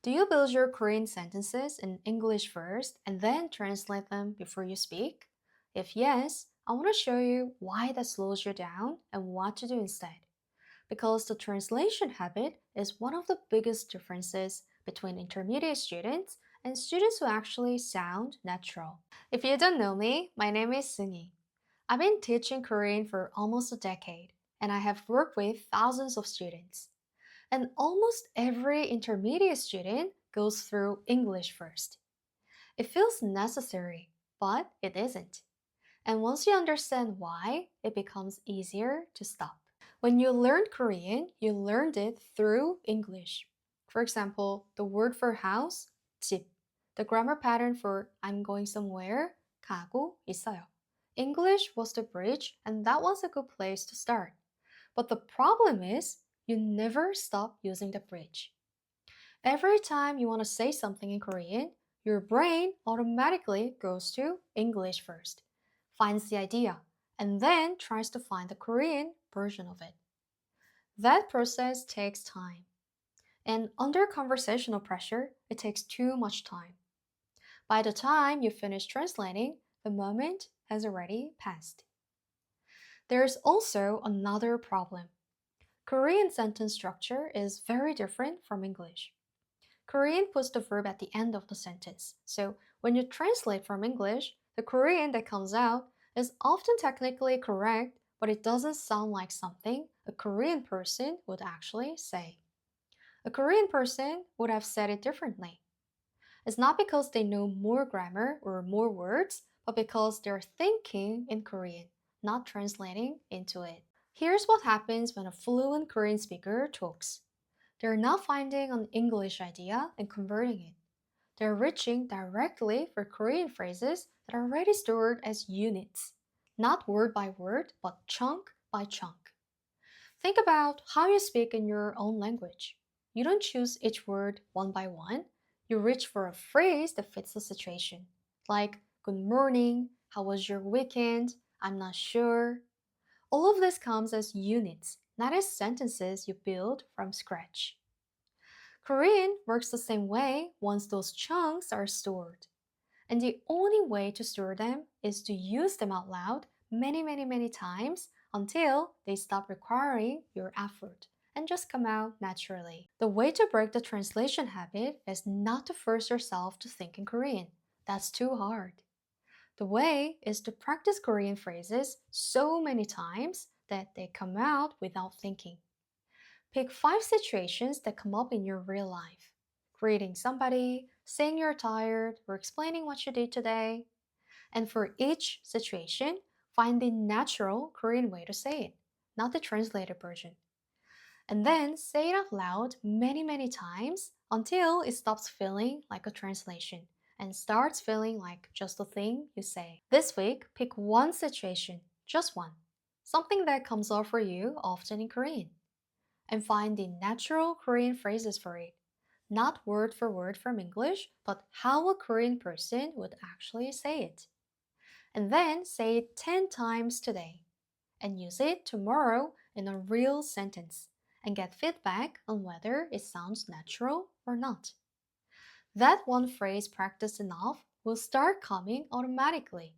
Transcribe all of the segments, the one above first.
Do you build your Korean sentences in English first and then translate them before you speak? If yes, I want to show you why that slows you down and what to do instead. Because the translation habit is one of the biggest differences between intermediate students and students who actually sound natural. If you don't know me, my name is Seunghee. I've been teaching Korean for almost a decade, and I have worked with thousands of students. And almost every intermediate student goes through English first. It feels necessary, but it isn't. And once you understand why, it becomes easier to stop. When you learned Korean, you learned it through English. For example, the word for house, 집. The grammar pattern for I'm going somewhere, 가고 있어요. English was the bridge, and that was a good place to start. But the problem is, you never stop using the bridge. Every time you want to say something in Korean, your brain automatically goes to English first, finds the idea, and then tries to find the Korean version of it. That process takes time. And under conversational pressure, it takes too much time. By the time you finish translating, the moment has already passed. There's also another problem. Korean sentence structure is very different from English. Korean puts the verb at the end of the sentence. So when you translate from English, the Korean that comes out is often technically correct, but it doesn't sound like something a Korean person would actually say. A Korean person would have said it differently. It's not because they know more grammar or more words, but because they're thinking in Korean, not translating into it. Here's what happens when a fluent Korean speaker talks. They're not finding an English idea and converting it. They're reaching directly for Korean phrases that are already stored as units, not word by word, but chunk by chunk. Think about how you speak in your own language. You don't choose each word one by one, you reach for a phrase that fits the situation. Like, good morning, how was your weekend? I'm not sure. All of this comes as units, not as sentences you build from scratch. Korean works the same way once those chunks are stored. And the only way to store them is to use them out loud many times until they stop requiring your effort and just come out naturally. The way to break the translation habit is not to force yourself to think in Korean. That's too hard. The way is to practice Korean phrases so many times that they come out without thinking. Pick 5 situations that come up in your real life. Greeting somebody, saying you're tired, or explaining what you did today. And for each situation, find the natural Korean way to say it, not the translated version. And then say it out loud many times until it stops feeling like a translation and starts feeling like just a thing you say. This week, pick one situation, just one, something that comes up for you often in Korean, and find the natural Korean phrases for it. Not word for word from English, but how a Korean person would actually say it. And then say it 10 times today and use it tomorrow in a real sentence and get feedback on whether it sounds natural or not. That one phrase practiced enough will start coming automatically.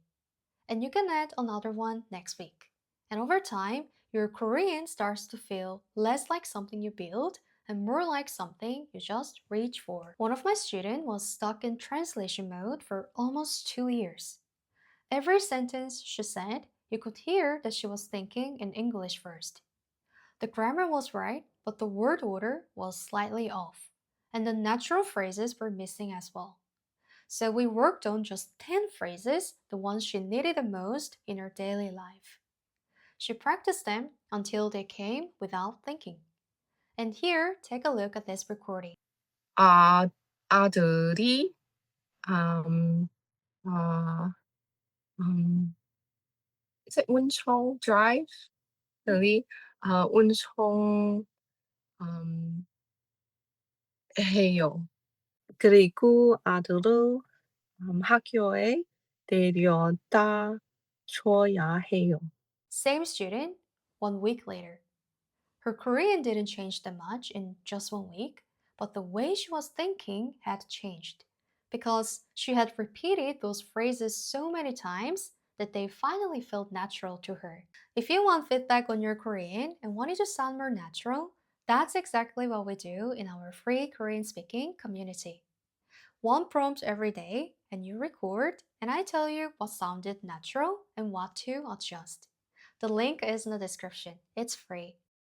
And you can add another one next week. And over time, your Korean starts to feel less like something you build and more like something you just reach for. One of my students was stuck in translation mode for almost 2 years. Every sentence she said, you could hear that she was thinking in English first. The grammar was right, but the word order was slightly off, and the natural phrases were missing as well. So we worked on just 10 phrases, the ones she needed the most in her daily life. She practiced them until they came without thinking. And here, take a look at this recording. 아 아들이 음 아 is it Winchell Drive? 여기 운송 음 해요. 그리고 아들을 학교에 데려다 줘야 해요. Same student, 1 week later. Her Korean didn't change that much in just 1 week, but the way she was thinking had changed because she had repeated those phrases so many times that they finally felt natural to her. If you want feedback on your Korean and want it to sound more natural, that's exactly what we do in our free Korean speaking community. One prompt every day, and you record, and I tell you what sounded natural and what to adjust. The link is in the description. It's free.